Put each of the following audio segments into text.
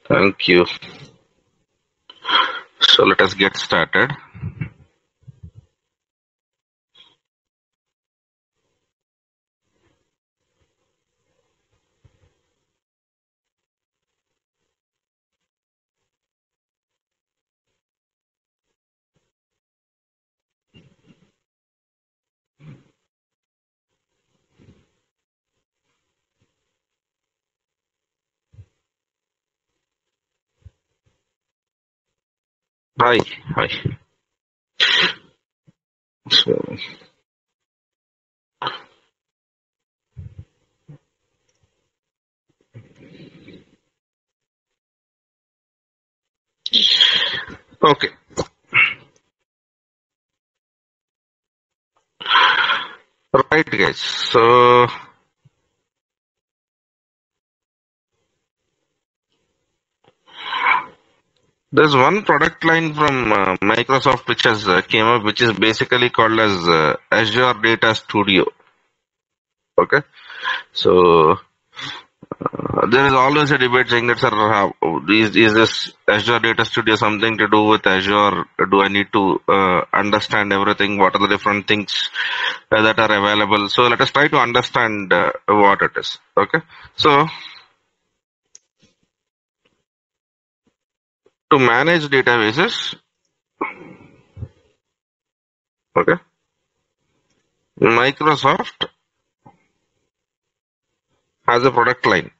Thank you. So let us get started. Hi, hi. So, okay. Right, guys. So there's one product line from Microsoft which has came up, which is basically called as Azure Data Studio. Okay. So there is always a debate saying that, sir, is this Azure Data Studio something to do with Azure? Do I need to understand everything? What are the different things that are available? So let us try to understand what it is. Okay. So to manage databases, okay, Microsoft has a product line.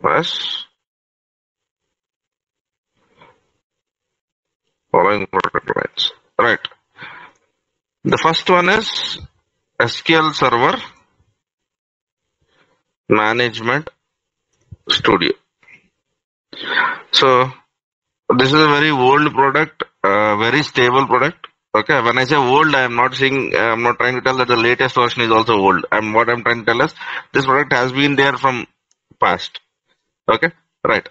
Yes. Following product lines. Right. The first one is SQL Server Management Studio. So this is a very old product, very stable product. Okay, when I say old, I am not saying, I'm not trying to tell that the latest version is also old. What I'm trying to tell is this product has been there from past. Okay, right.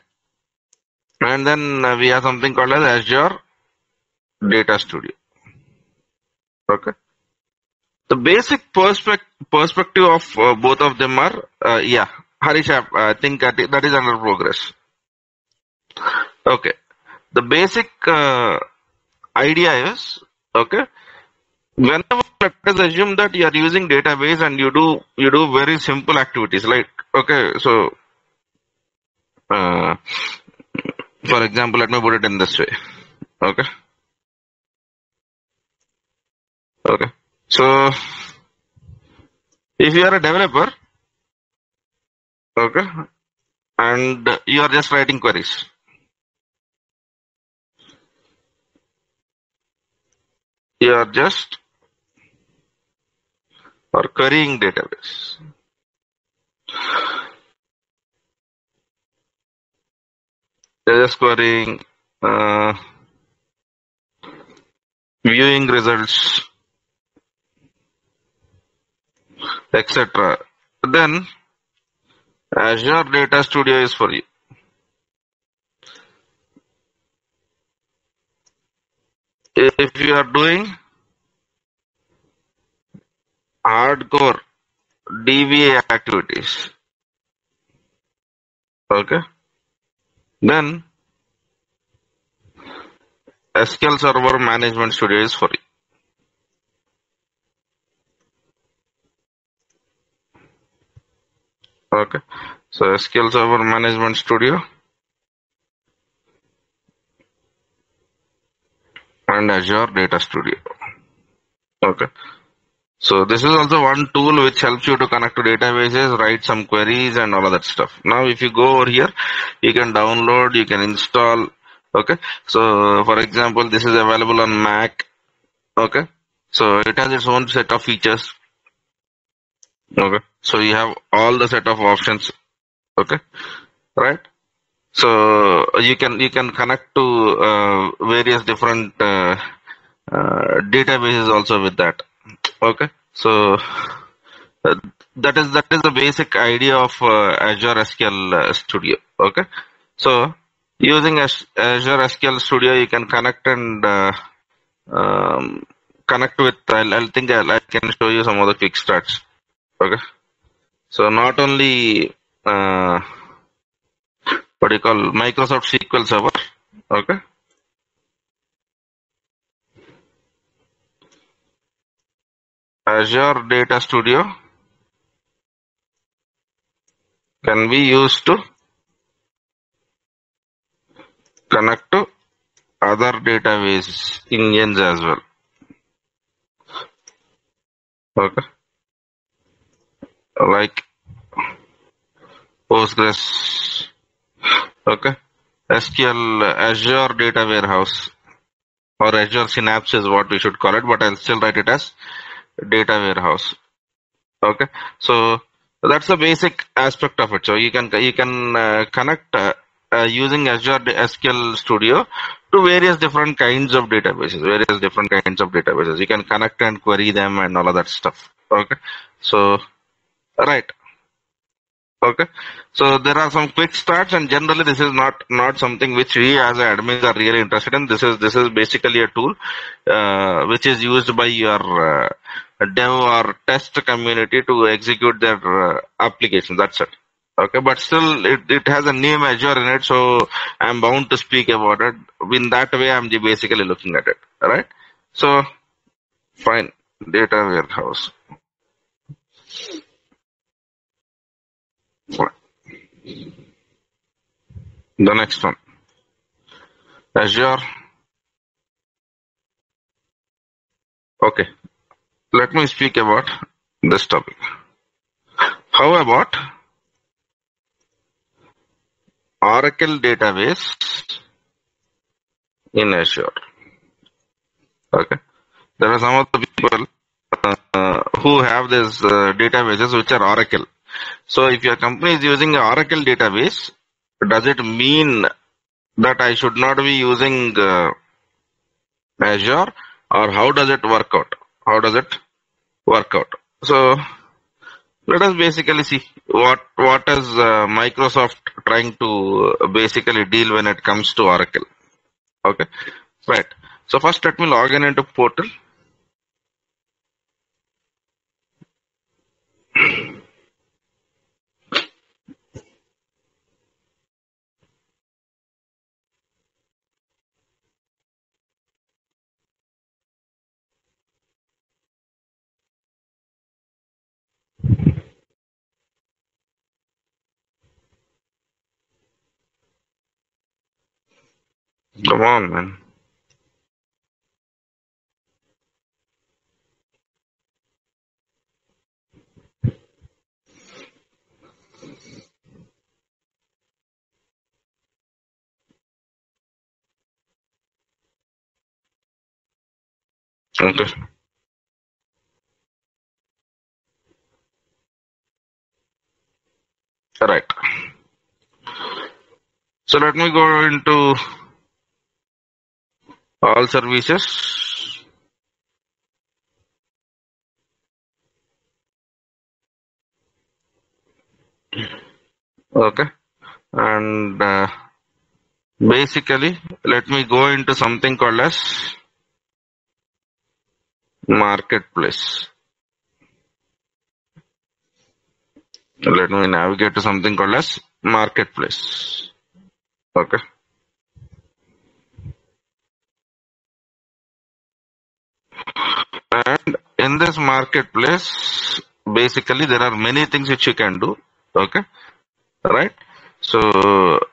And then we have something called as Azure Data Studio. Okay. The basic perspective of both of them are, yeah, Harish, I think that is under progress. Okay. The basic idea is, okay, whenever let us assume that you are using database and you do very simple activities like, okay, so for example, let me put it in this way. Okay. Okay. So if you are a developer, okay, and you are just writing queries, you are just or querying database. You're just querying, viewing results, etc. Then Azure Data Studio is for you. If you are doing hardcore DBA activities, okay, then SQL Server Management Studio is for you. Okay, so SQL Server Management Studio and Azure Data Studio. Okay, so this is also one tool which helps you to connect to databases, write some queries and all of that stuff. Now if you go over here, you can download, you can install. Okay, so for example, this is available on Mac. Okay, so it has its own set of features. Okay, so you have all the set of options. Okay, right. So you can connect to various different databases also with that. Okay, so that is the basic idea of Azure SQL Studio. Okay, so using Azure SQL Studio, you can connect and connect with. I'll think I can show you some of the quick starts. Okay, so not only what do you call Microsoft SQL Server. Okay. Azure Data Studio can be used to connect to other database engines as well. Okay. Like Postgres. Okay. SQL Azure Data Warehouse or Azure Synapse is what we should call it, but I'll still write it as data warehouse. Okay. So that's the basic aspect of it. So you can connect using Azure SQL Studio to various different kinds of databases. You can connect and query them and all of that stuff. Okay. So right. Okay. So there are some quick starts, and generally this is not something which we as admins are really interested in. This is basically a tool which is used by your dev or test community to execute their application. That's it. Okay, but still it has a name Azure in it, so I'm bound to speak about it. In that way, I'm basically looking at it. All right. So fine, data warehouse. Fine. The next one, Azure. Okay, let me speak about this topic. How about Oracle database in Azure? Okay, there are some of the people who have these databases which are Oracle. So if your company is using an Oracle database, does it mean that I should not be using Azure, or how does it work out? So let us basically see what is Microsoft trying to basically deal when it comes to Oracle. Okay, right. So first let me log in into portal. Come on, man. Okay. Right. So let me go into all services. Okay. And basically, let me go into something called as marketplace. Let me navigate to something called as marketplace. Okay. And in this marketplace, basically there are many things which you can do. Okay. Right. So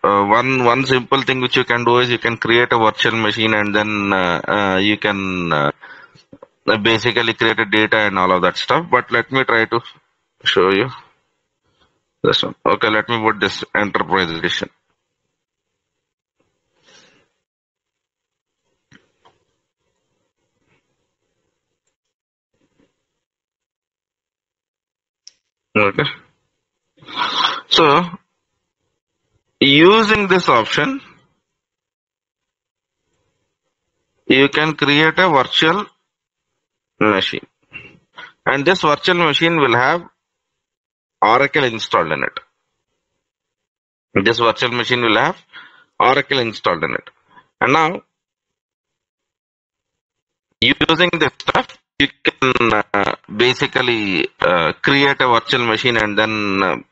one simple thing which you can do is you can create a virtual machine, and then you can basically create a data and all of that stuff. But let me try to show you this one. Okay, let me put this enterprise edition. Okay. So using this option, you can create a virtual machine, and this virtual machine will have Oracle installed in it. This virtual machine will have Oracle installed in it. And now, using this stuff, you can basically create a virtual machine and then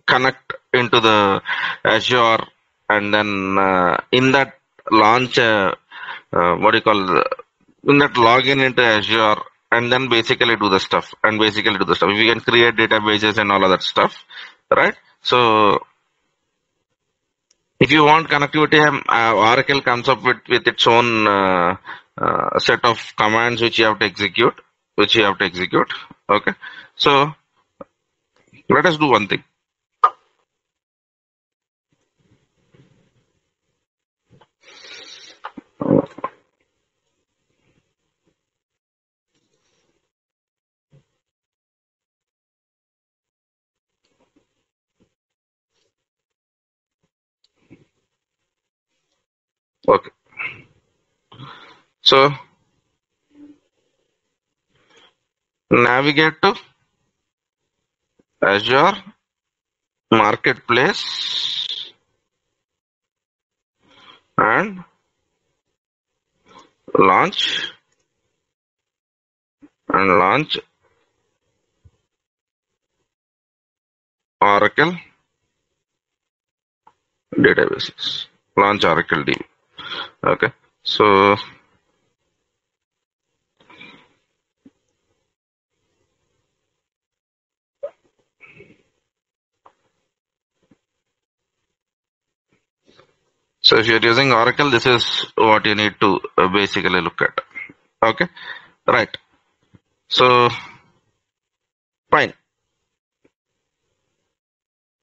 connect into the Azure and then in that launch, what do you call, in that login into Azure, and then basically do the stuff, If you can create databases and all of that stuff, right? So if you want connectivity, Oracle comes up with its own set of commands which you have to execute, Okay. So let us do one thing. Okay. So navigate to Azure Marketplace and launch Oracle databases. Launch Oracle DB. Okay. So if you're using Oracle, this is what you need to basically look at. Okay. Right. So fine.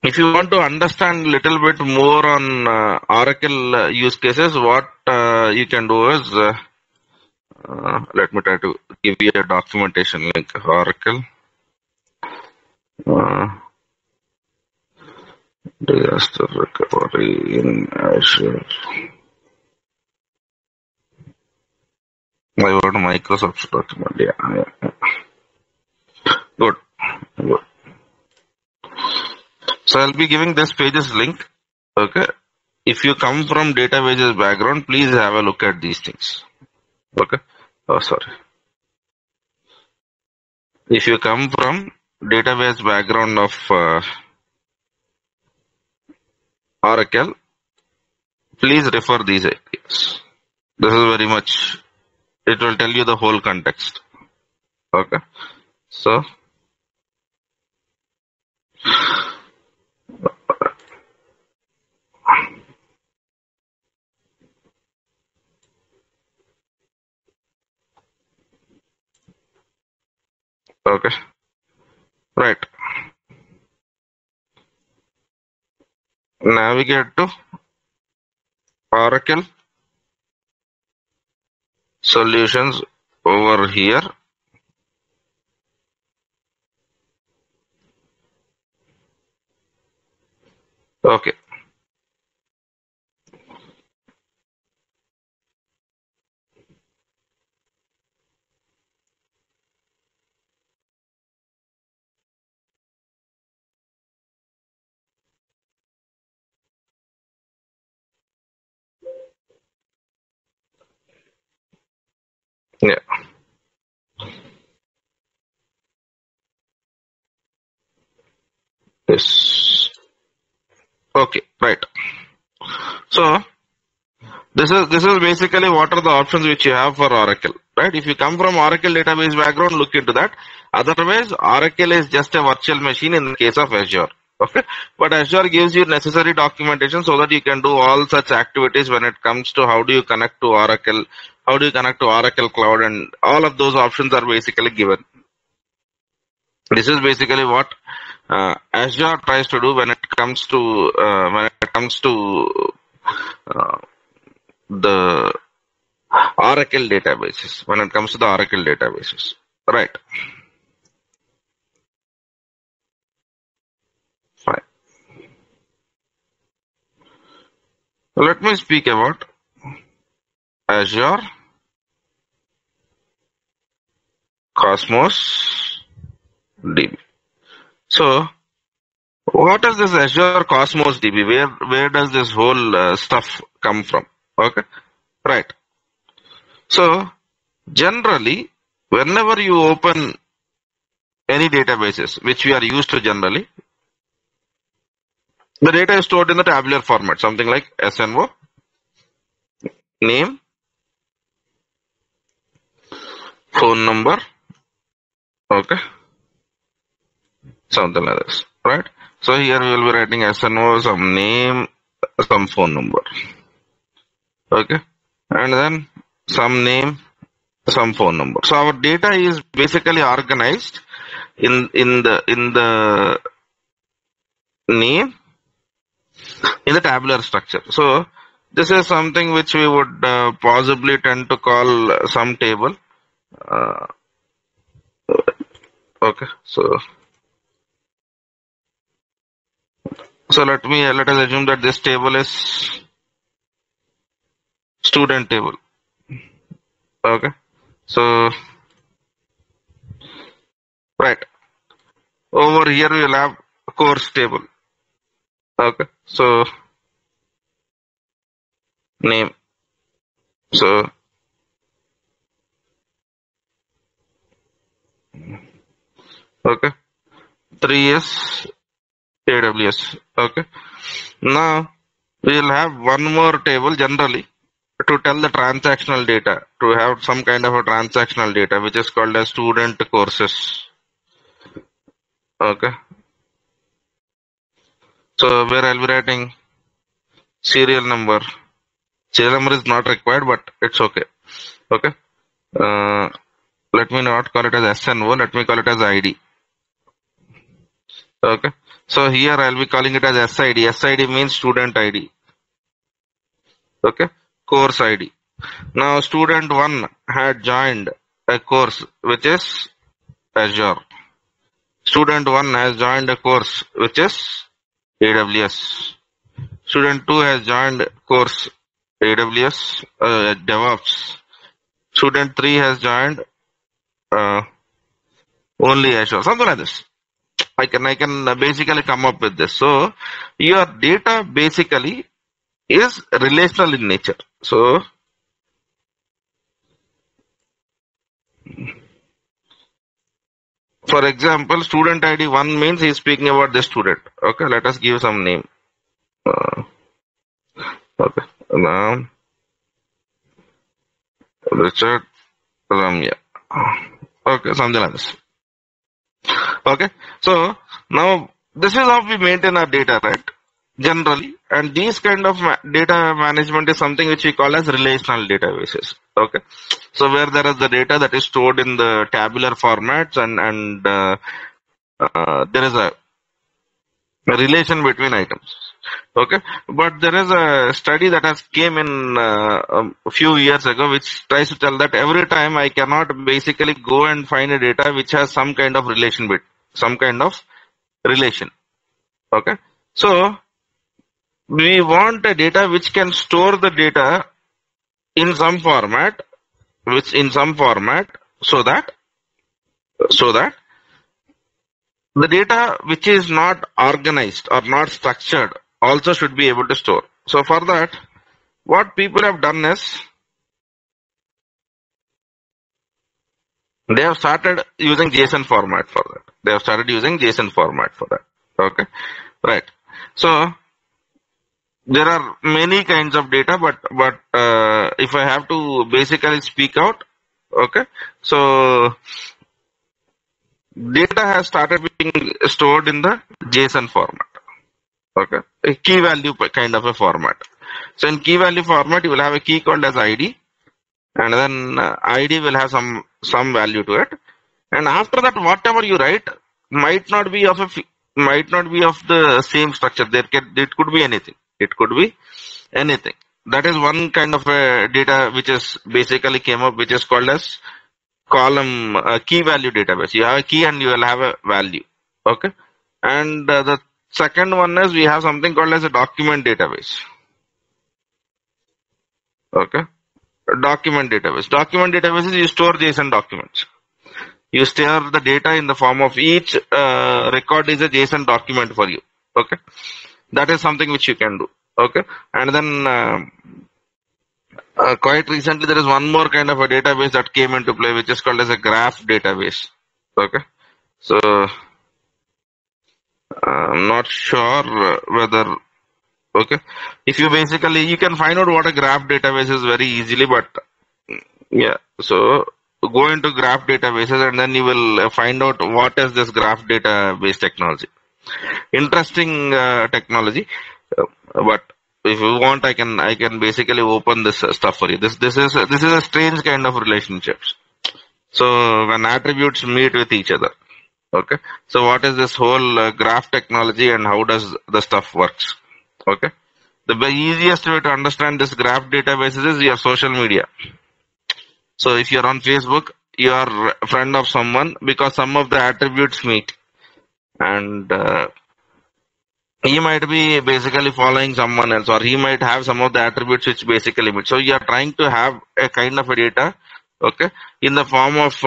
If you want to understand a little bit more on Oracle use cases, what you can do is, let me try to give you a documentation link. Oracle disaster recovery in Azure. I wrote Microsoft document. Yeah. Good. So I'll be giving this page's link. Okay. If you come from databases background, please have a look at these things. Okay. Oh, sorry. If you come from database background of Oracle, please refer these ideas. This is very much, it will tell you the whole context. Okay. So okay. Right. Navigate to Oracle solutions over here. Okay. Yeah. Yes. Okay. Right. So this is basically what are the options which you have for Oracle, right? If you come from Oracle database background, look into that. Otherwise, Oracle is just a virtual machine in the case of Azure. Okay, but Azure gives you necessary documentation so that you can do all such activities when it comes to how do you connect to Oracle, how do you connect to Oracle Cloud, and all of those options are basically given. This is basically what Azure tries to do when it comes to the Oracle databases. When it comes to the Oracle databases, right? Fine. Let me speak about Azure Cosmos DB. So, what is this Azure Cosmos DB? Where does this whole stuff come from? Okay, right. So, generally, whenever you open any databases, which we are used to generally, The data is stored in the tabular format, something like SNO, name, phone number, okay, something like this, right? So here we will be writing SNO, some name, some phone number, okay, and then some name, some phone number. So our data is basically organized in the name in the tabular structure. So this is something which we would possibly tend to call some table. Okay, so let us assume that this table is student table. Okay, so right over here we will have course table. Okay, so name. So okay, 3 is AWS. Okay, now we will have one more table generally to tell the transactional data, to have some kind of a transactional data which is called as student courses. Okay, so where I'll be writing serial number. Serial number is not required, but it's okay. Okay, let me not call it as SNO, let me call it as ID. Okay, so here I'll be calling it as SID. SID means student ID. Okay, course ID. Now student 1 had joined a course which is Azure. Student 1 has joined a course which is AWS. Student 2 has joined a course AWS DevOps. Student 3 has joined only Azure. Something like this. I can basically come up with this. So your data basically is relational in nature. So for example, student ID 1 means he is speaking about the student. Okay, let us give some name. Okay, now Richard Ramya. Okay, something like this. Okay, so now this is how we maintain our data, right? Generally, and these kind of data management is something which we call as relational databases. Okay, so where there is the data that is stored in the tabular formats and there is a relation between items. Okay, but there is a study that has came in a few years ago which tries to tell that every time I cannot basically go and find a data which has some kind of relation with some kind of relation. Okay, so we want a data which can store the data in some format, so that the data which is not organized or not structured also should be able to store. So for that, what people have done is they have started using JSON format for that. Okay, right. So there are many kinds of data, but if I have to basically speak out, okay, so data has started being stored in the JSON format. Okay, a key value kind of a format. So in key value format, you will have a key called as ID, and then ID will have some value to it. And after that, whatever you write might not be of the same structure. It could be anything. That is one kind of a data which is basically came up, which is called as column key value database. You have a key and you will have a value. Okay, and the second one is we have something called as a document database. Okay, document database. Document databases, you store JSON documents. You store the data in the form of each record is a JSON document for you. Okay, that is something which you can do. Okay, and then quite recently there is one more kind of a database that came into play, which is called as a graph database. Okay, so I'm not sure whether, okay. If you basically, you can find out what a graph database is very easily, but yeah, so go into graph databases and then you will find out what is this graph database technology. Interesting technology, but if you want, I can basically open this stuff for you. This is a strange kind of relationships. So when attributes meet with each other, okay. So what is this whole graph technology and how does the stuff works? Okay. The easiest way to understand this graph databases is your social media. So if you're on Facebook, you are a friend of someone because some of the attributes meet, and he might be basically following someone else, or he might have some of the attributes which basically meet. So you are trying to have a kind of a data, okay, in the form of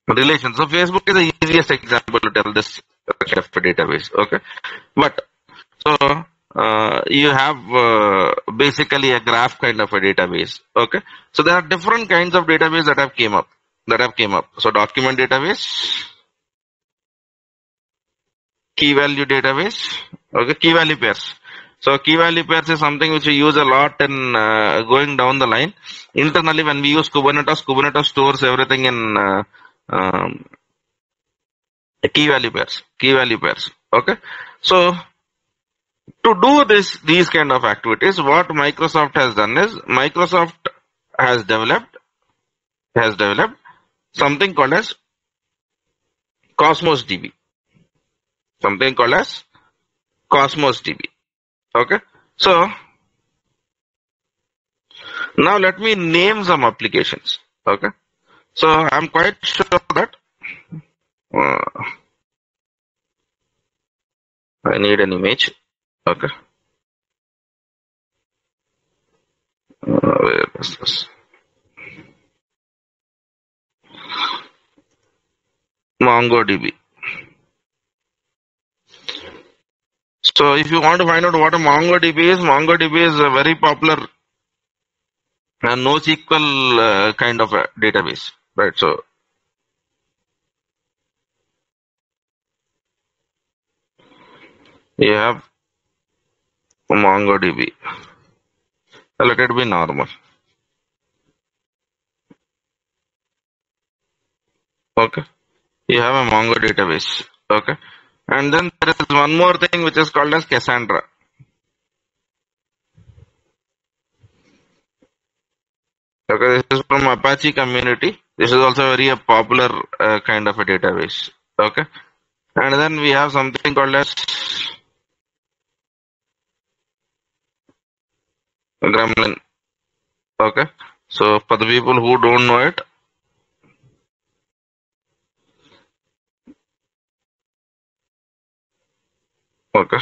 relation. So Facebook is the easiest example to tell this kind of a database, okay. But so you have basically a graph kind of a database, okay. So there are different kinds of database that have came up. So document database, key value database, okay, key value pairs. So key value pairs is something which we use a lot in going down the line. Internally, when we use Kubernetes stores everything in key value pairs. Okay. So to do these kind of activities, what Microsoft has done is Microsoft has developed something called as Cosmos DB. Okay. So now let me name some applications. Okay. So I'm quite sure that I need an image. Okay. Where is this? MongoDB. So if you want to find out what a MongoDB is a very popular NoSQL kind of a database, right? So you have MongoDB. Let it be normal. Okay. You have a Mongo database. Okay. And then there is one more thing which is called as Cassandra. Okay, this is from Apache community. This is also very popular kind of a database. Okay. And then we have something called as Gremlin. Okay. So for the people who don't know it, okay.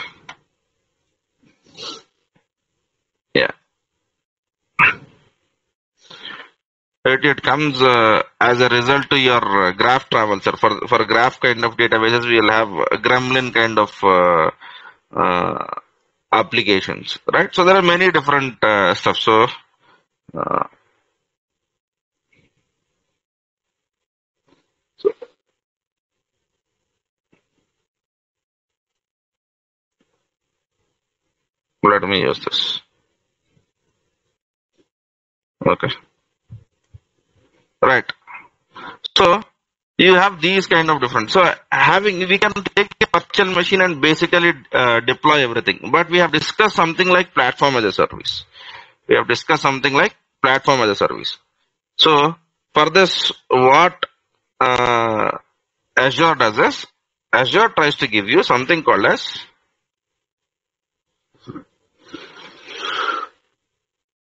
Yeah. It comes as a result to your graph traversal. For graph kind of databases, we will have Gremlin kind of applications, right? So there are many different stuff. So let me use this. Okay. Right. So you have these kind of different. So we can take a virtual machine and basically deploy everything. But we have discussed something like platform as a service. So for this, what Azure does is Azure tries to give you something called as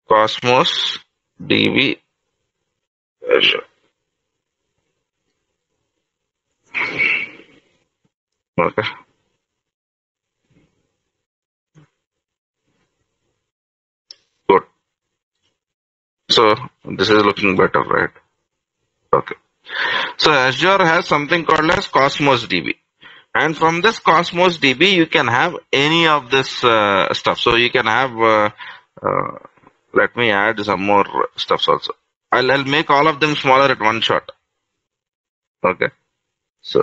Cosmos DB Azure. Okay. Good. So this is looking better, right? Okay. So Azure has something called as Cosmos DB. And from this Cosmos DB, you can have any of this stuff. So you can have, let me add some more stuffs also. I'll make all of them smaller at one shot. Okay. So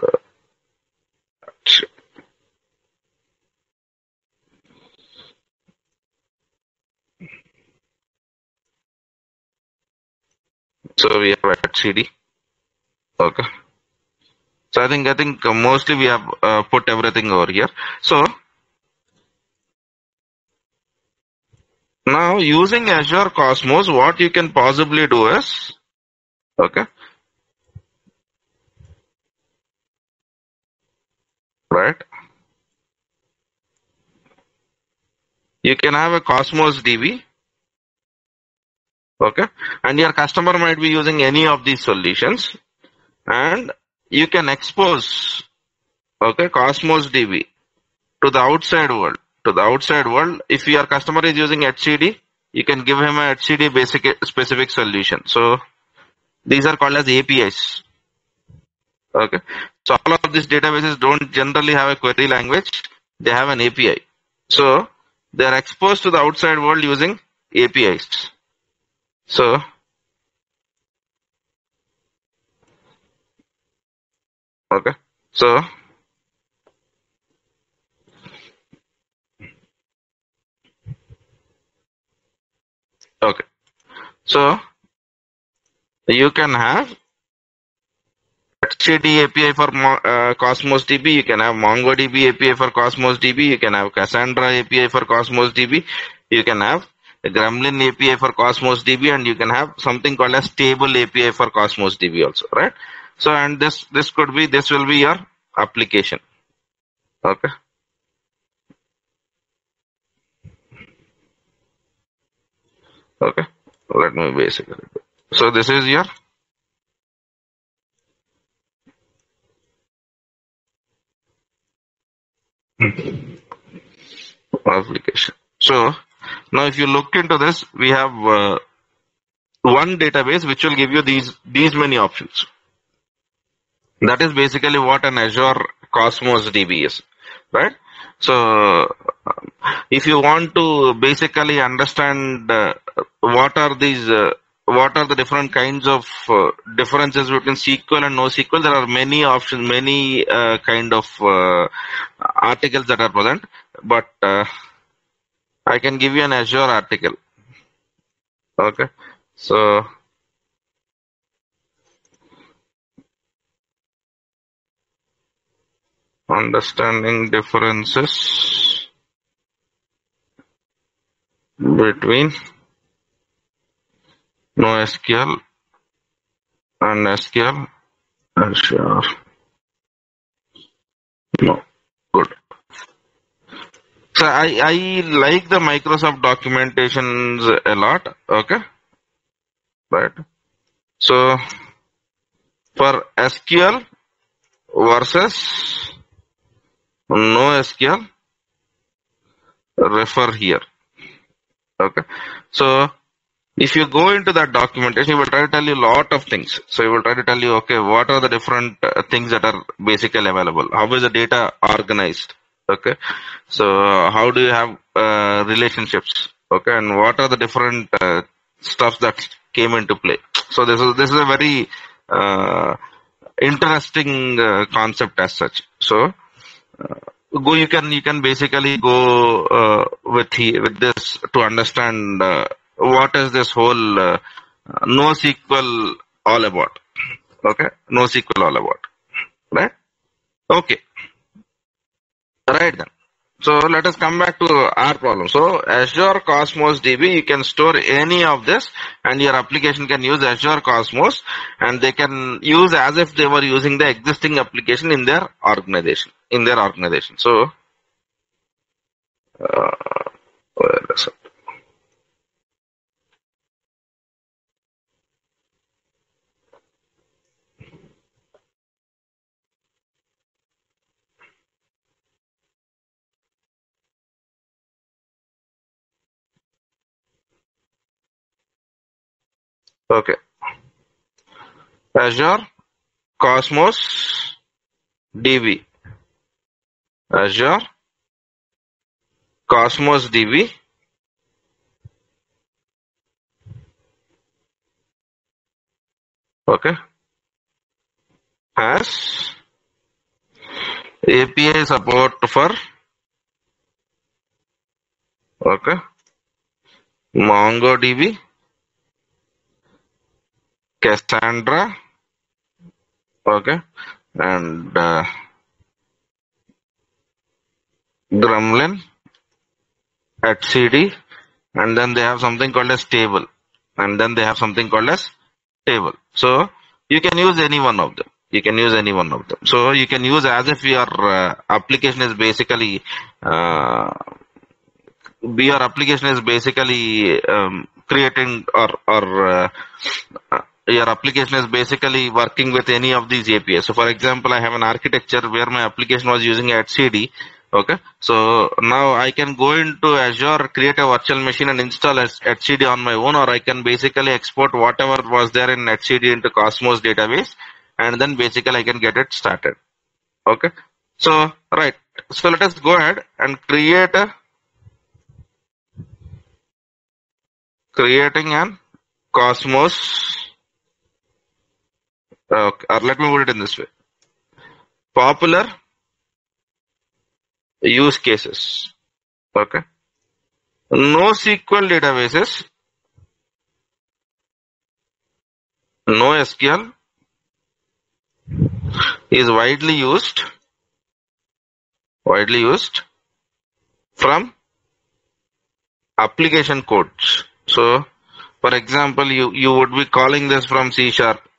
So we have etcd. Okay. So I think mostly we have put everything over here. So now using Azure Cosmos, what you can possibly do is, okay, right? You can have a Cosmos DB, okay, and your customer might be using any of these solutions, and you can expose, okay, Cosmos DB to the outside world. To the outside world, if your customer is using HCD, you can give him a HCD basic specific solution. So these are called as APIs. Okay. So all of these databases don't generally have a query language. They have an API. So they are exposed to the outside world using APIs. So okay. So okay. So you can have HTTP API for Cosmos DB. You can have MongoDB API for Cosmos DB. You can have Cassandra API for Cosmos DB. You can have a Gremlin API for Cosmos DB, and you can have something called a stable API for Cosmos DB also, right? So, and this will be your application. Okay. Okay. Let me basically do. So this is your application. So now if you look into this, we have one database which will give you these many options. That is basically what an Azure Cosmos DB is, right? So if you want to basically understand what are the different kinds of differences between SQL and NoSQL, there are many options, many kind of articles that are present, but I can give you an Azure article. Okay, so understanding differences between NoSQL and SQL. Azure. No, good. So I like the Microsoft documentations a lot. Okay, right. So for SQL versus NoSQL, refer here. Okay. So if you go into that documentation, it will try to tell you a lot of things. So it will try to tell you, okay, what are the different things that are basically available? How is the data organized? Okay. So how do you have relationships? Okay. And what are the different stuff that came into play? So this is a very interesting concept as such. So you can basically go with this to understand what is this whole NoSQL all about. Okay, NoSQL all about, right? Okay, right then. So let us come back to our problem. So Azure Cosmos DB, you can store any of this, and your application can use Azure Cosmos, and they can use as if they were using the existing application in their organization. So where is it? Okay, Azure Cosmos DB, Azure Cosmos DB, okay, has API support for, okay, MongoDB, Cassandra, okay, and Gremlin, etcd, and then they have something called as table, and then they have something called as table. So you can use any one of them. You can use any one of them. So you can use as if your application is basically creating or your application is basically working with any of these APIs. So for example, I have an architecture where my application was using etcd. Okay, so now I can go into Azure, create a virtual machine and install etcd on my own, or I can basically export whatever was there in etcd into Cosmos database, and then basically I can get it started. Okay, so right, so let us go ahead and creating an Cosmos. Okay, or let me put it in this way: popular use cases. Okay, NoSQL databases, NoSQL is widely used from application codes. So, for example, you would be calling this from C#,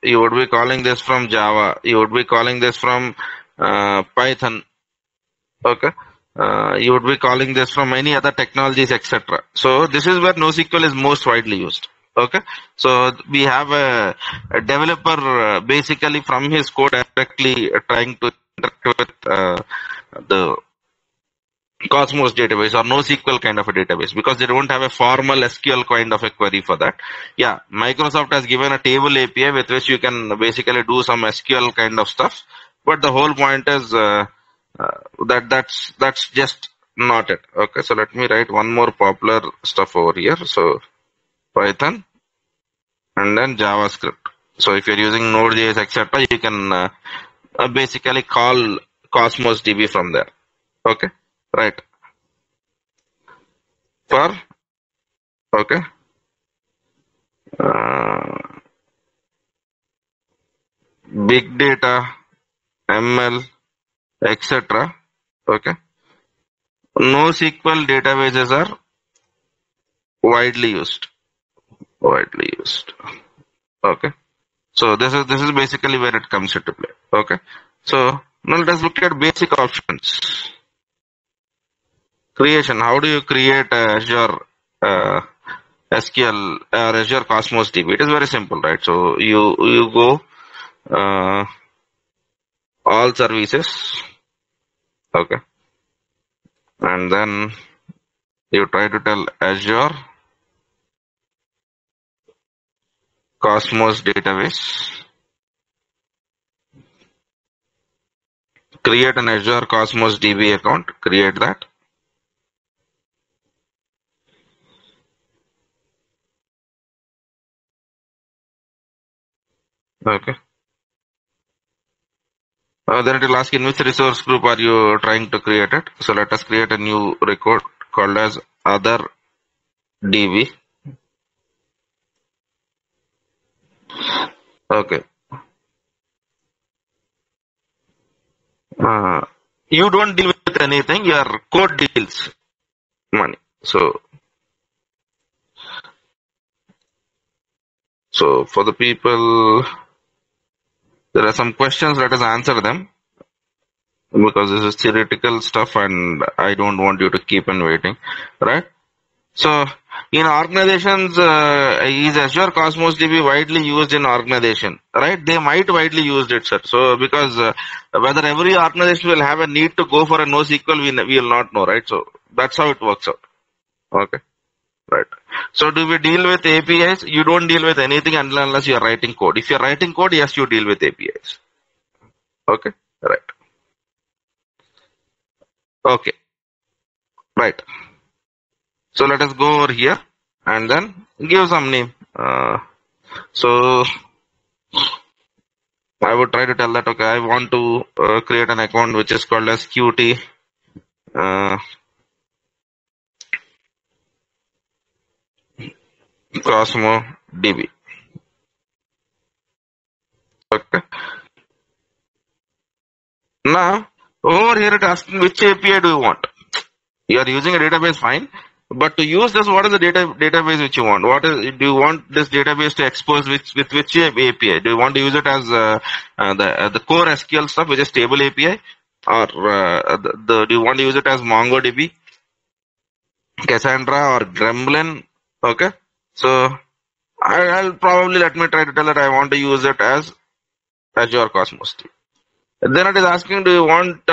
you would be calling this from Java, you would be calling this from Python. Okay, you would be calling this from any other technologies, etc. So this is where NoSQL is most widely used. Okay, so we have a developer basically from his code directly trying to interact with the Cosmos database or NoSQL kind of a database, because they don't have a formal SQL kind of a query for that. Yeah, Microsoft has given a table API with which you can basically do some SQL kind of stuff, but the whole point is that's just not it. Okay, so let me write one more popular stuff over here. So Python and then JavaScript. So if you're using Node.js, etc., you can basically call Cosmos DB from there. Okay, right. For okay, big data, ML, etc. Okay, NoSQL databases are widely used. Widely used. Okay. So this is basically where it comes into play. Okay. So now let us look at basic options. Creation. How do you create Azure SQL or Azure Cosmos DB? It is very simple, right? So you go all services. Okay. And then you try to tell Azure Cosmos database. Create an Azure Cosmos DB account. Create that. Okay. Then it will ask in which resource group are you trying to create it. So let us create a new record called as other DB. Okay. You don't deal with anything. Your code deals money. So for the people, there are some questions. Let us answer them, because this is theoretical stuff and I don't want you to keep on waiting, right? So in organizations, is Azure Cosmos DB widely used in organization, right? They might widely use it, sir. So because whether every organization will have a need to go for a NoSQL, we will not know, right? So that's how it works out. Okay, right. So do we deal with APIs? You don't deal with anything unless you are writing code. If you are writing code, yes, you deal with APIs. Okay, right. Okay, right. So let us go over here and then give some name. So I would try to tell that, okay, I want to create an account which is called as Qt Cosmo DB. Now, over here it asks which API do you want. You are using a database, fine. But to use this, what is the database which you want? What is, do you want this database to expose with which API? Do you want to use it as the core SQL stuff, which is table API, or do you want to use it as MongoDB, Cassandra, or Gremlin? Okay, so I'll probably let me try to tell that I want to use it as Azure Cosmos. Then it is asking, do you want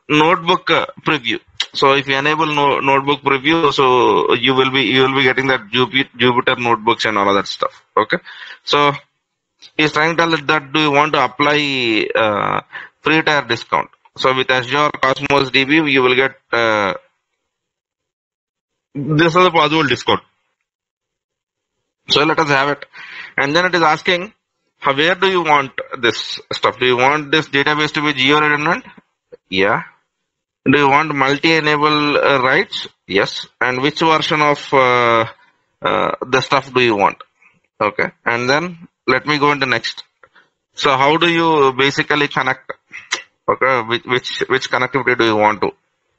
notebook preview? So if you enable notebook preview, so you will be getting that Jupyter notebooks and all of that stuff. Okay, so he's trying to tell that do you want to apply free tier discount? So with Azure Cosmos DB, you will get this is a possible discount. So let us have it, and then it is asking, where do you want this stuff? Do you want this database to be geo-redundant? Yeah. Do you want multi-enable rights? Yes. And which version of the stuff do you want? Okay. And then let me go into next. So how do you basically connect? Okay. Which connectivity do you want to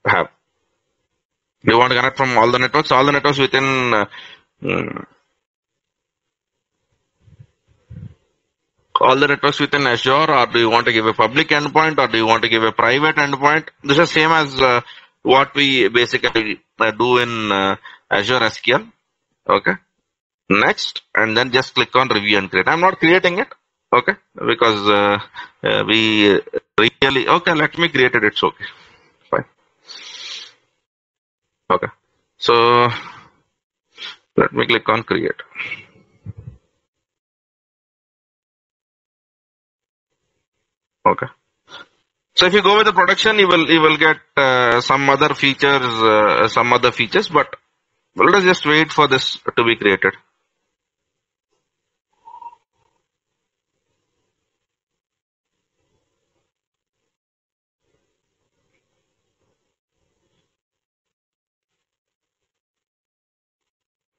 have? Do you want to connect from all the networks? All the networks within all the networks within Azure, or do you want to give a public endpoint, or do you want to give a private endpoint? This is same as what we basically do in Azure SQL. Okay. Next, and then just click on review and create. I'm not creating it. Okay, because we really okay. Let me create it. It's okay. Fine. Okay. So let me click on create. Okay. So if you go with the production, you will get some other features, but let us just wait for this to be created.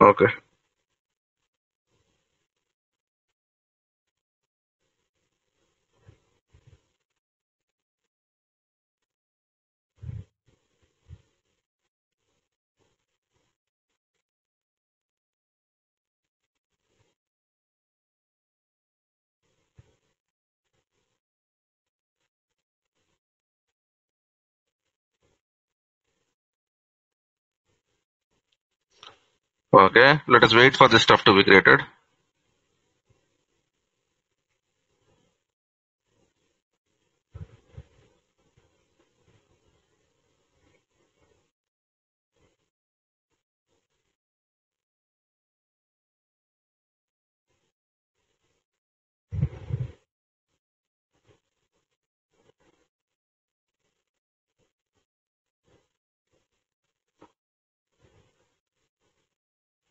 Okay. Okay. Let us wait for this stuff to be created.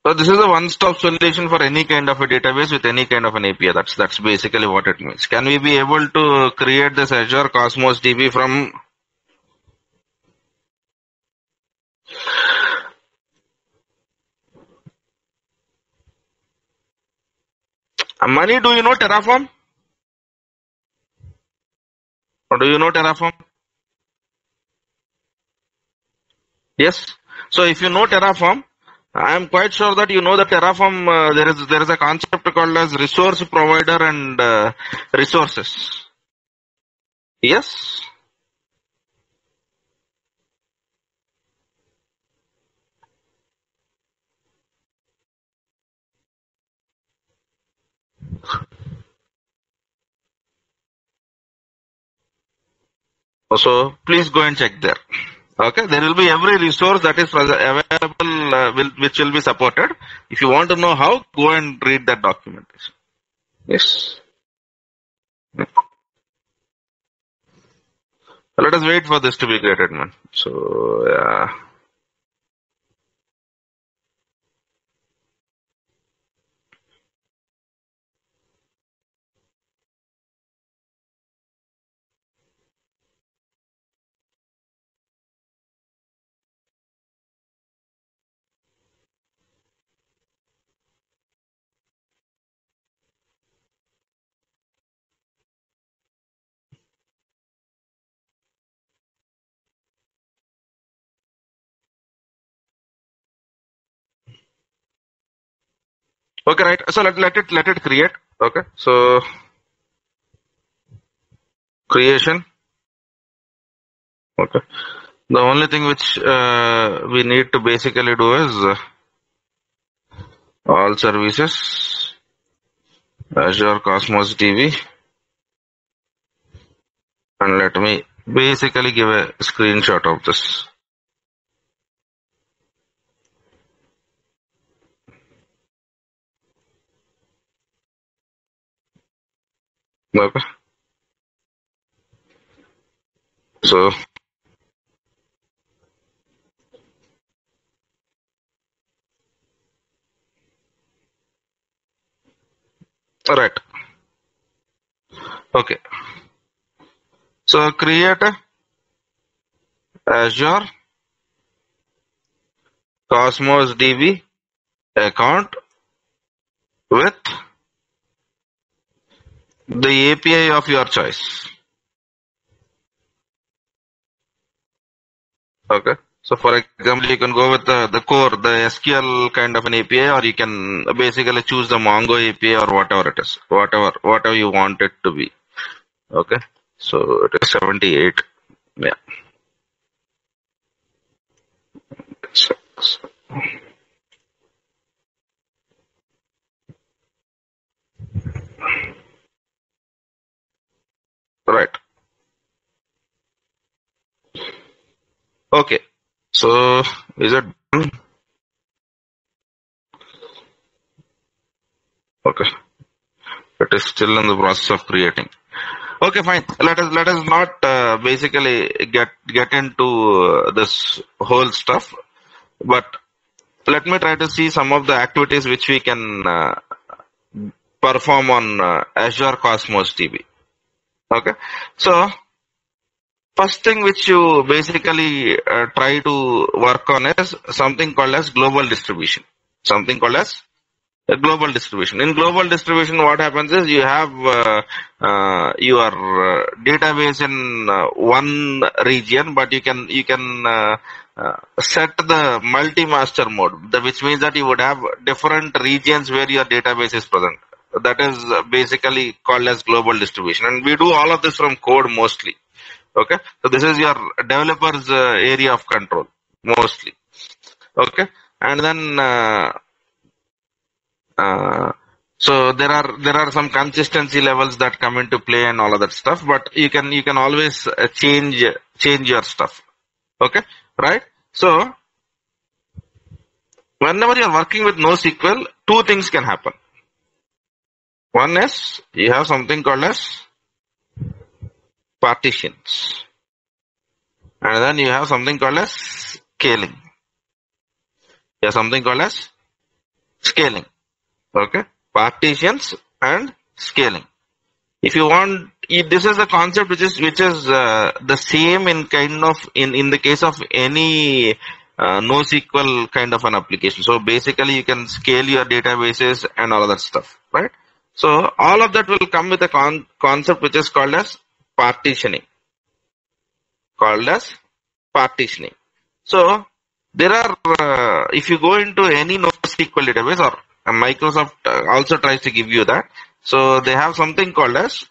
So this is a one-stop solution for any kind of a database with any kind of an API. That's basically what it means. Can we be able to create this Azure Cosmos DB from Mani? Do you know Terraform? Or do you know Terraform? Yes. So if you know Terraform, I am quite sure that you know that Terraform. There is a concept called as resource provider and resources. Yes. So please go and check there. Okay, there will be every resource that is available, which will be supported. If you want to know how, go and read that documentation. Yes. Let us wait for this to be created, man. So yeah. Okay, right. So let it create. Okay, so creation. Okay. The only thing which we need to basically do is all services, Azure Cosmos DB, and let me basically give a screenshot of this. Okay. So right. Okay. So create a Azure Cosmos DB account with the API of your choice. Okay. So for example, you can go with the core, the SQL kind of an API, or you can basically choose the Mongo API or whatever it is, whatever you want it to be. Okay. So it is 78. Yeah. Right. Okay. So is it done? Okay. It is still in the process of creating. Okay, fine. Let us not basically get into this whole stuff, but let me try to see some of the activities which we can perform on Azure Cosmos DB. Okay, so first thing which you basically try to work on is something called as global distribution. Something called as a global distribution. In global distribution, what happens is you have your database in one region, but you can set the multi-master mode, which means that you would have different regions where your database is present. That is basically called as global distribution, and we do all of this from code mostly. Okay, so this is your developer's area of control mostly. Okay, and then so there are some consistency levels that come into play and all of that stuff, but you can always change your stuff. Okay, right? So whenever you are working with NoSQL, two things can happen. One is you have something called as partitions, and then you have something called as scaling. You have something called as scaling. Okay, partitions and scaling. If you want, this is a concept which is the same in kind of in the case of any NoSQL kind of an application. So basically, you can scale your databases and all of that stuff, right? So all of that will come with a concept which is called as partitioning. So there are if you go into any NoSQL database, or Microsoft also tries to give you that. So they have something called as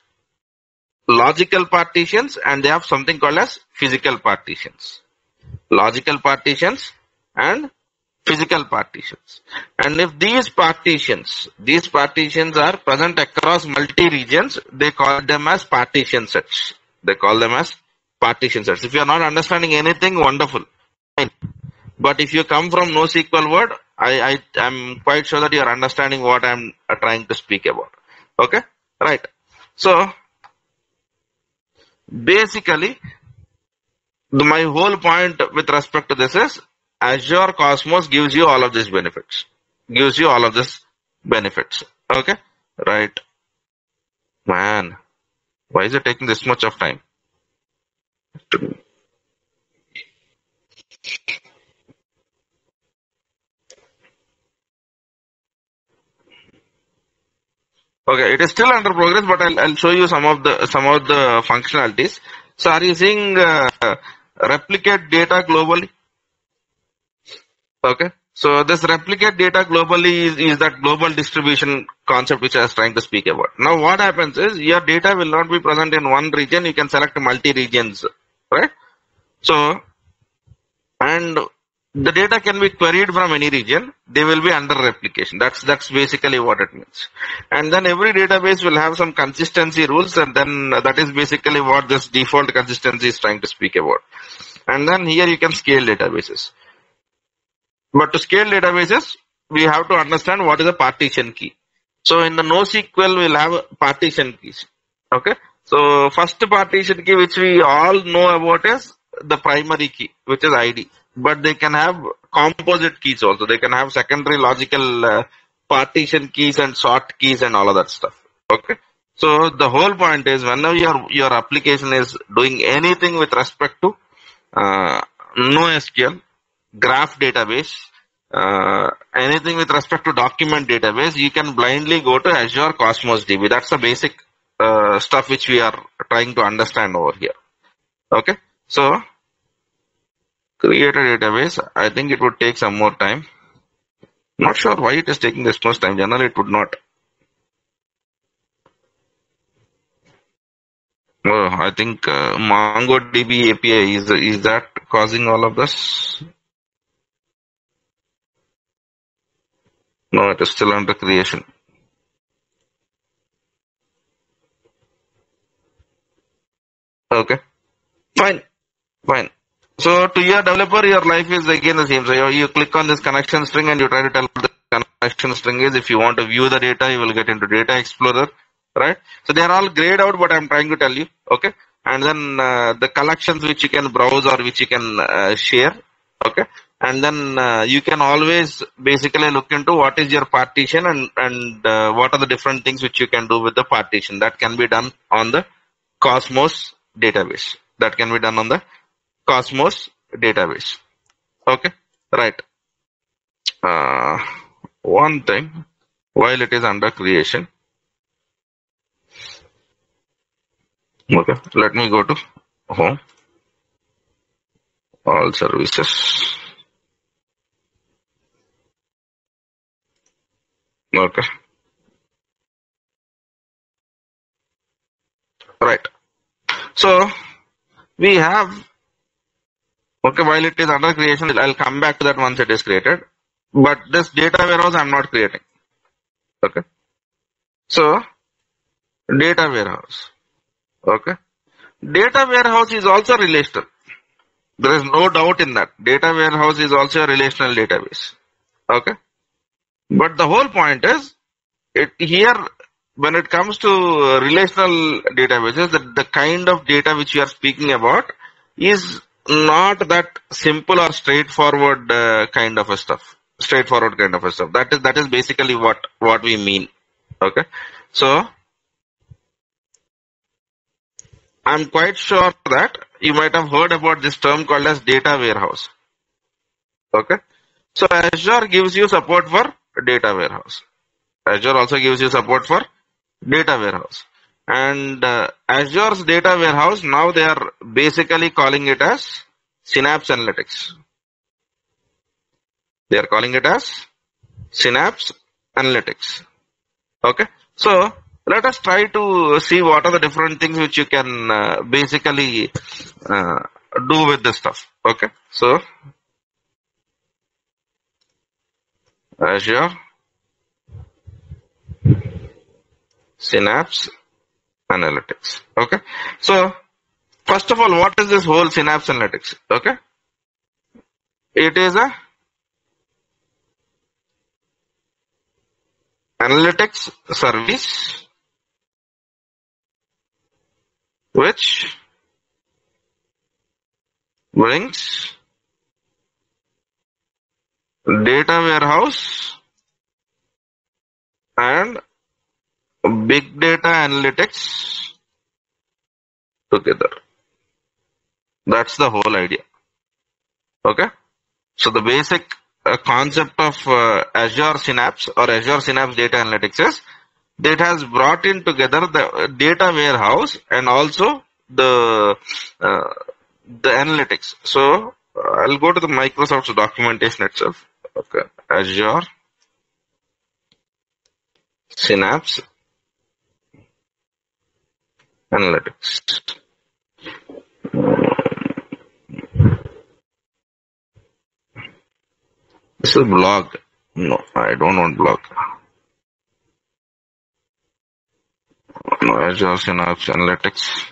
logical partitions, and they have something called as physical partitions. Logical partitions and physical partitions. And if these partitions are present across multi-regions, they call them as partition sets. If you are not understanding anything, wonderful. Fine. But if you come from NoSQL word, I am quite sure that you are understanding what I am trying to speak about. Okay, right. So basically, my whole point with respect to this is Azure Cosmos gives you all of these benefits. Okay, right. Man, why is it taking this much of time? Okay, it is still under progress, but I'll show you some of the functionalities. So are you seeing replicate data globally? Okay, So this replicate data globally is that global distribution concept which I was trying to speak about. Now what happens is your data will not be present in one region. You can select multi-regions, right? So, and the data can be queried from any region. They will be under replication. That's basically what it means. And then every database will have some consistency rules, and then that is basically what this default consistency is trying to speak about. And then here you can scale databases. But to scale databases, we have to understand what is a partition key. So in the NoSQL, we'll have partition keys. Okay. So first partition key which we all know about is the primary key, which is ID. But they can have composite keys also. They can have secondary logical partition keys and sort keys and all of that stuff. Okay. So the whole point is whenever your application is doing anything with respect to NoSQL, graph database, anything with respect to document database, you can blindly go to Azure Cosmos DB. That's the basic stuff which we are trying to understand over here. Okay. So create a database. I think it would take some more time. Not sure why it is taking this much time. Generally, it would not. Oh, I think MongoDB API is that causing all of this? No, it is still under creation. Okay, fine. So to your developer, your life is again the same. So you click on this connection string and you try to tell the connection string is if you want to view the data, you will get into Data Explorer, right? So they are all grayed out, but I'm trying to tell you, okay? And then the collections which you can browse or which you can share, okay? And then you can always basically look into what is your partition and what are the different things which you can do with the partition. That can be done on the Cosmos database. That can be done on the Cosmos database. Okay, right. One thing, while it is under creation, okay, let me go to home, all services. Okay, right. So we have. Okay, while it is under creation, I'll come back to that once it is created. But this data warehouse I'm not creating. Okay. So, data warehouse. Okay. Data warehouse is also relational. There is no doubt in that. Data warehouse is also a relational database. Okay. But the whole point is, here, when it comes to relational databases, the kind of data which you are speaking about is not that simple or straightforward kind of a stuff. That is basically what we mean. Okay. So I'm quite sure that you might have heard about this term called as data warehouse. Okay. So Azure gives you support for data warehouse. Azure also gives you support for data warehouse. And Azure's data warehouse, now they are basically calling it as Synapse Analytics. They are calling it as Synapse Analytics. Okay. So let us try to see what are the different things which you can basically do with this stuff. Okay. So Azure Synapse Analytics. Okay. So first of all, what is this whole Synapse Analytics? Okay. It is a analytics service which brings data warehouse and big data analytics together. That's the whole idea. Okay. So the basic concept of Azure Synapse or Azure Synapse Data Analytics is that has brought in together the data warehouse and also the analytics. So I'll go to the Microsoft's documentation itself. Okay. Azure Synapse Analytics. This is blog. No, I don't want blog. No, Azure Synapse Analytics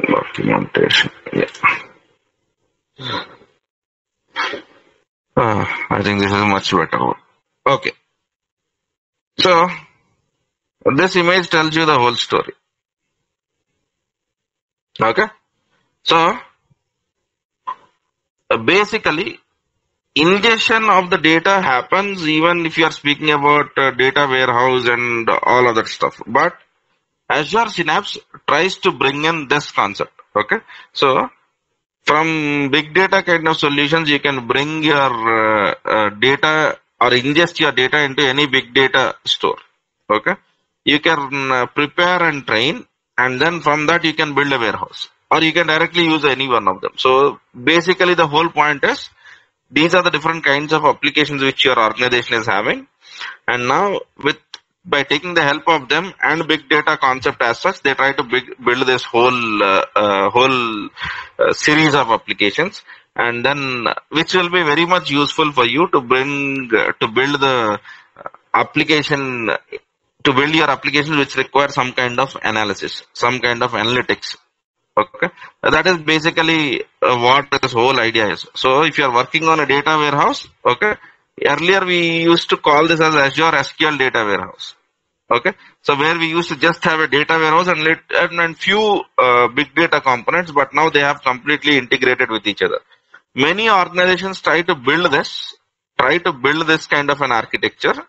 documentation. Yeah. I think this is much better. Okay. So this image tells you the whole story. Okay. So basically, ingestion of the data happens even if you are speaking about data warehouse and all of that stuff. But Azure Synapse tries to bring in this concept. Okay. So from big data kind of solutions, you can bring your data or ingest your data into any big data store. Okay. You can prepare and train, and then from that you can build a warehouse, or you can directly use any one of them. So basically the whole point is these are the different kinds of applications which your organization is having, and now by taking the help of them and big data concept as such, they try to build this whole series of applications, and then which will be very much useful for you to build the application, to build your application which require some kind of analysis, some kind of analytics. Okay, that is basically what this whole idea is. So if you are working on a data warehouse, okay, earlier we used to call this as Azure SQL data warehouse. Okay, so where we used to just have a data warehouse and few big data components, but now they have completely integrated with each other. Many organizations try to build this kind of an architecture,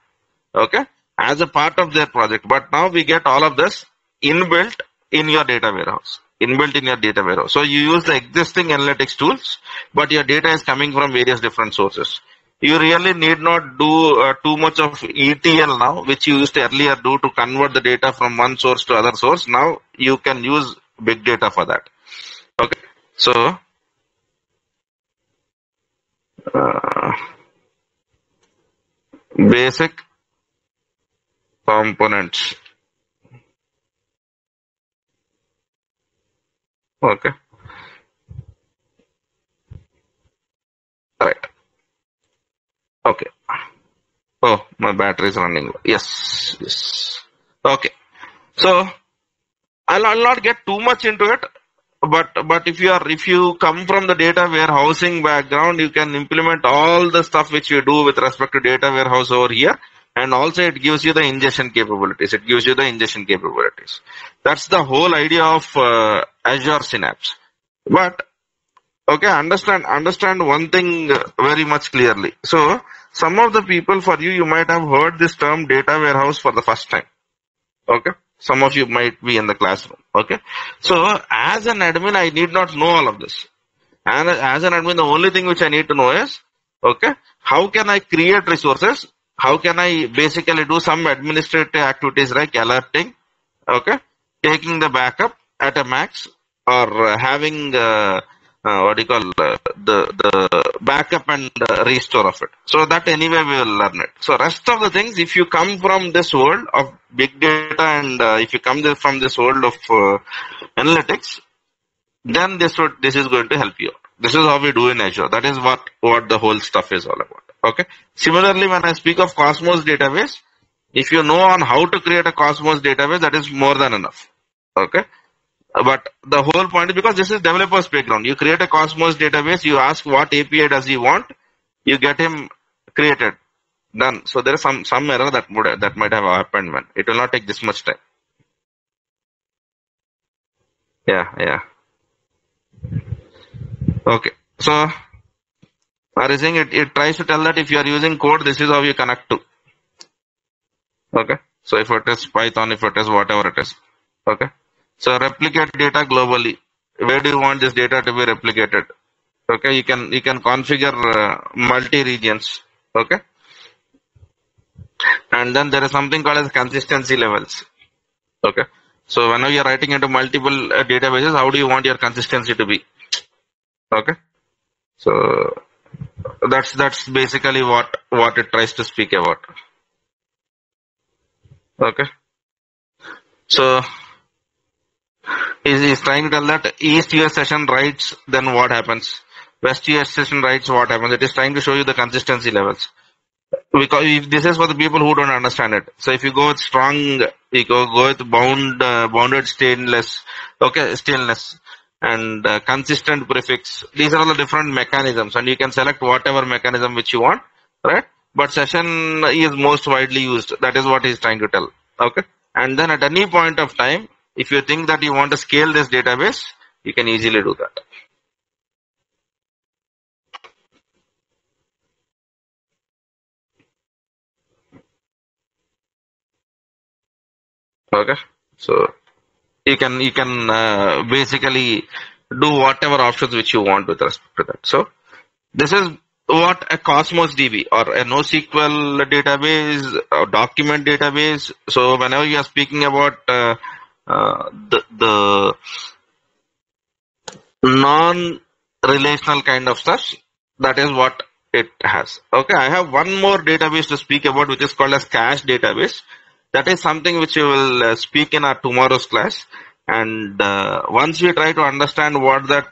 okay, as a part of their project. But now we get all of this inbuilt in your data warehouse. So you use the existing analytics tools, but your data is coming from various different sources. You really need not do too much of ETL now, which you used to earlier do to convert the data from one source to other source. Now you can use big data for that. Okay, so basic components. Okay. All right. Okay. Oh, my battery is running low. Yes. Okay. So I'll not get too much into it, but if you come from the data warehousing background, you can implement all the stuff which you do with respect to data warehouse over here, and also it gives you the ingestion capabilities. That's the whole idea of Azure Synapse. But okay, understand one thing very much clearly. So some of the people, for you might have heard this term data warehouse for the first time. Okay, some of you might be in the classroom. Okay, so as an admin, I need not know all of this. And as an admin, the only thing which I need to know is, okay, how can I create resources? How can I basically do some administrative activities like alerting, okay, taking the backup at a max, or having the backup and restore of it. So that anyway we will learn it. So rest of the things, if you come from this world of big data and if you come from this world of analytics, then this is going to help you. This is how we do in Azure. That is what the whole stuff is all about. Okay. Similarly, when I speak of Cosmos database, if you know on how to create a Cosmos database, that is more than enough. Okay. But the whole point is, because this is developer's playground. You create a Cosmos database, you ask what API does he want, you get him created, done. So there is some error that might have happened, man. It will not take this much time. Yeah. Okay. So I was saying it tries to tell that if you are using code, this is how you connect to. Okay. So if it is Python, if it is whatever it is. Okay. So replicate data globally. Where do you want this data to be replicated? Okay. You can configure multi-regions. Okay. And then there is something called as consistency levels. Okay. So whenever you are writing into multiple databases, how do you want your consistency to be? Okay. So That's basically what it tries to speak about. Okay. So he's trying to tell that East US session writes, then what happens? West US session writes, what happens? It is trying to show you the consistency levels. Because if this is for the people who don't understand it. So if you go with strong, you go with bounded stainless, okay, stainless, and consistent prefix. These are all the different mechanisms, and you can select whatever mechanism which you want, right? But session is most widely used. That is what he's trying to tell. Okay, and then at any point of time, if you think that you want to scale this database, you can easily do that. Okay, so you can basically do whatever options which you want with respect to that. So this is what a Cosmos DB or a NoSQL database or document database. So whenever you are speaking about the non-relational kind of stuff, that is what it has. Okay, I have one more database to speak about, which is called as cache database. That is something which we will speak in our tomorrow's class. And once we try to understand what that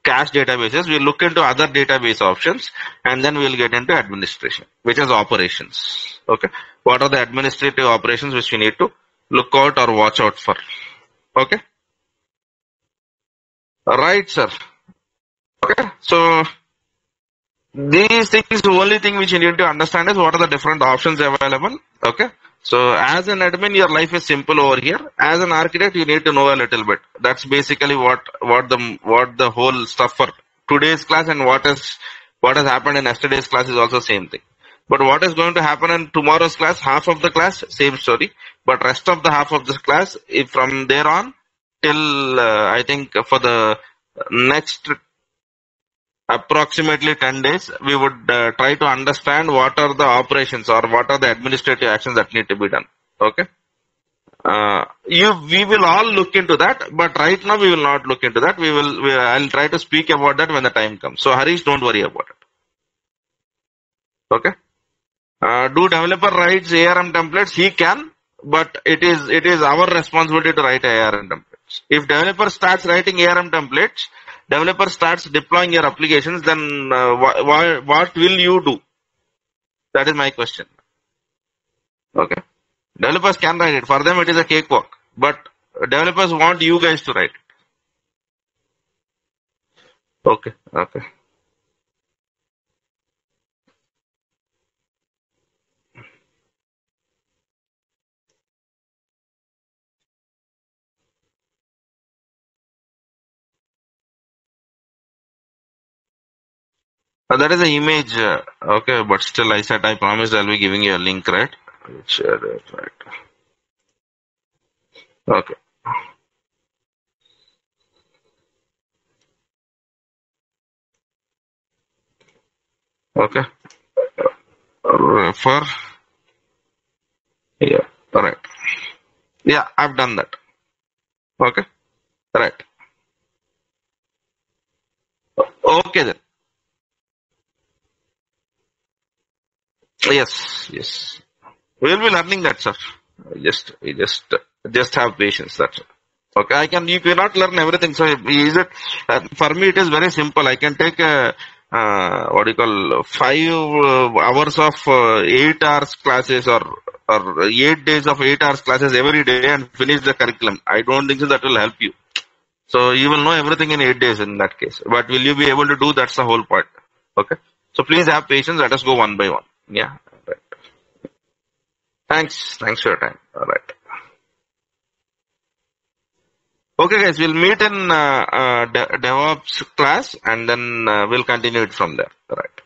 cache databases, we'll look into other database options, and then we'll get into administration, which is operations. Okay, what are the administrative operations which we need to look out or watch out for? Okay, right, sir. Okay, so these things, the only thing which you need to understand is what are the different options available. Okay, so as an admin, your life is simple over here. As an architect, you need to know a little bit. That's basically what the whole stuff for today's class, and what has happened in yesterday's class is also same thing. But what is going to happen in tomorrow's class? Half of the class, same story. But rest of the half of this class, if from there on till I think for the next approximately 10 days, we would try to understand what are the operations or what are the administrative actions that need to be done. Okay. We will all look into that, but right now we will not look into that. I'll try to speak about that when the time comes. So Harish, don't worry about it. Okay. Do developer writes ARM templates? He can, but it is our responsibility to write ARM templates. If developer starts writing ARM templates, developer starts deploying your applications, then what will you do? That is my question. Okay. Developers can write it. For them, it is a cakewalk. But developers want you guys to write it. Okay. Okay. That is an image. Okay, but still, I said I promised I'll be giving you a link, right? Share it, right? Okay. Okay. Refer. Yeah. All right. Yeah, I've done that. Okay. Right. Okay then. Yes. Yes. We'll be learning that, sir. Just have patience. That's it. Okay. You cannot learn everything. So is it? For me, it is very simple. I can take what do you call 5 hours of 8 hours classes or 8 days of 8 hours classes every day and finish the curriculum. I don't think so that will help you. So you will know everything in 8 days in that case. But will you be able to do? That's the whole point. Okay. So please have patience. Let us go one by one. Yeah. Right. Thanks for your time. All right. Okay, guys. We'll meet in DevOps class, and then we'll continue it from there. All right.